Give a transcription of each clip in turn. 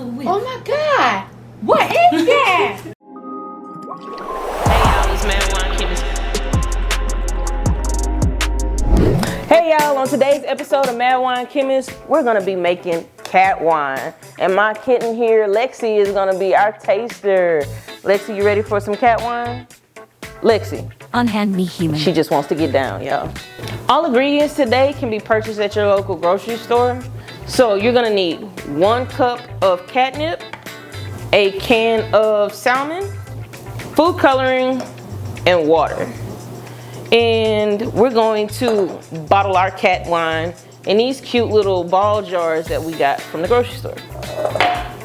whip. Oh my God. What is that? Hey y'all, it's Mad Wine Chemist. Hey y'all, on today's episode of Mad Wine Chemist, we're gonna be making cat wine. And my kitten here, Lexi, is gonna be our taster. Lexi, you ready for some cat wine? Lexi. Unhand me, human. She just wants to get down, y'all. All ingredients today can be purchased at your local grocery store. So you're gonna need 1 cup of catnip, a can of salmon, food coloring, and water. And we're going to bottle our cat wine in these cute little ball jars that we got from the grocery store.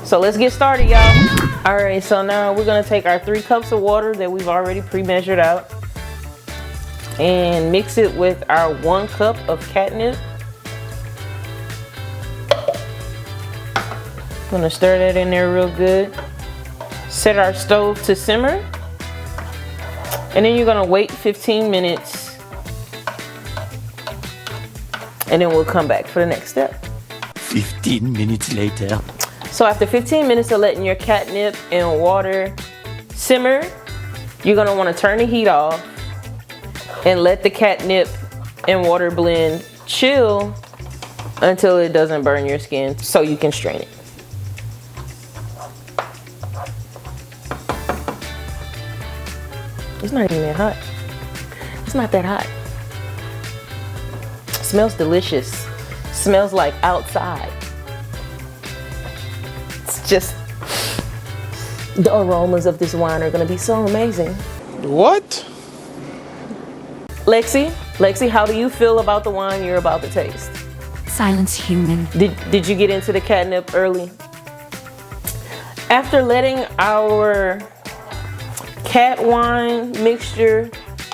So let's get started, y'all. All right, so now we're gonna take our 3 cups of water that we've already pre-measured out and mix it with our 1 cup of catnip. Gonna stir that in there real good. Set our stove to simmer. And then you're gonna wait 15 minutes. And then we'll come back for the next step. 15 minutes later. So after 15 minutes of letting your catnip and water simmer, you're gonna wanna turn the heat off and let the catnip and water blend chill until it doesn't burn your skin so you can strain it. It's not even that hot. It's not that hot. It smells delicious. It smells like outside. It's just, the aromas of this wine are gonna be so amazing. What? Lexi, how do you feel about the wine you're about to taste? Silence, human. Did you get into the catnip early? After letting our cat wine mixture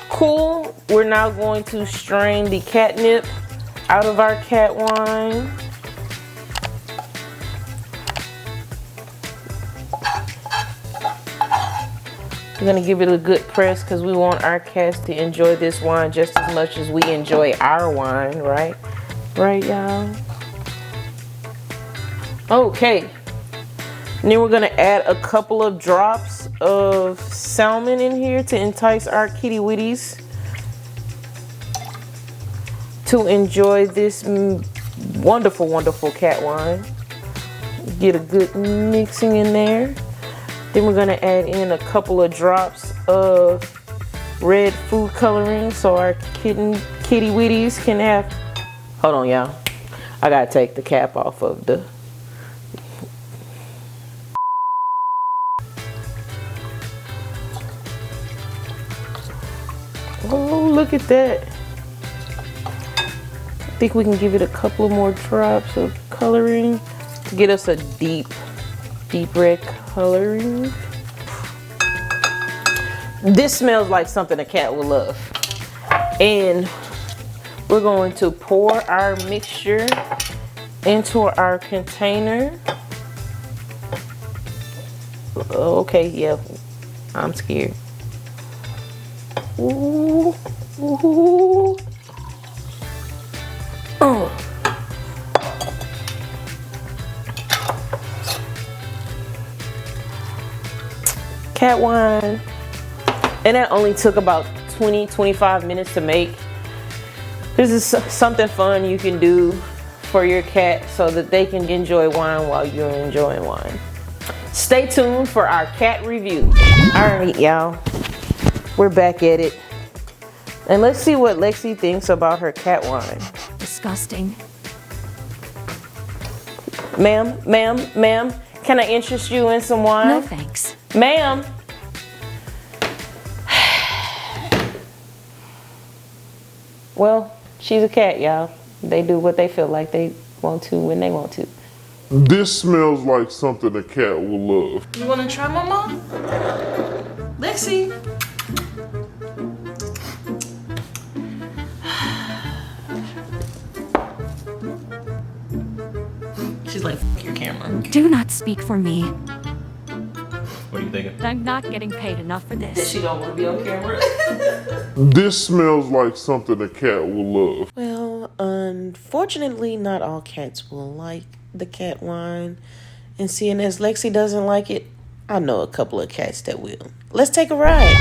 cool, we're now going to strain the catnip out of our cat wine. We're gonna give it a good press because we want our cats to enjoy this wine just as much as we enjoy our wine, right? Right, y'all? Okay. And then we're gonna add a couple of drops of salmon in here to entice our kitty witties to enjoy this wonderful, wonderful cat wine. Get a good mixing in there. Then we're gonna add in a couple of drops of red food coloring so our kitty witties can have, hold on y'all. I gotta take the cap off of the, oh, look at that. I think we can give it a couple more drops of coloring to get us a deep red coloring. This smells like something a cat will love. And we're going to pour our mixture into our container. Okay, yeah, I'm scared. Ooh, ooh. Oh. Cat wine, and that only took about 20-25 minutes to make. This is something fun you can do for your cat so that they can enjoy wine while you're enjoying wine. Stay tuned for our cat review. All right, y'all, we're back at it. And let's see what Lexi thinks about her cat wine. Disgusting. Ma'am, can I interest you in some wine? No thanks. Ma'am. Well, she's a cat, y'all. They do what they feel like they want to when they want to. This smells like something a cat will love. You want to try, Mama? Lexi. She's like, F your camera. Do not speak for me. What are you thinking? I'm not getting paid enough for That this. she don't want to be on camera. This smells like something a cat will love. Well, unfortunately, not all cats will like the cat wine. And seeing as Lexi doesn't like it, I know a couple of cats that will. Let's take a ride.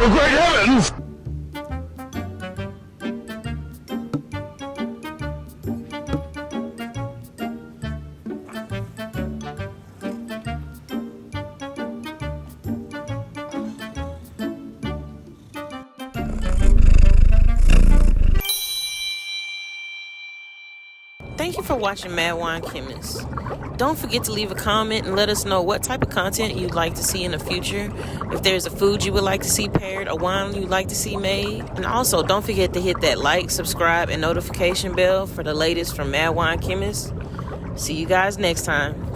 Oh, great heavens! Thank you for watching Mad Wine Chemist. Don't forget to leave a comment and let us know what type of content you'd like to see in the future. If there's a food you would like to see paired, a wine you'd like to see made. And also, don't forget to hit that like, subscribe, and notification bell for the latest from Mad Wine Chemist. See you guys next time.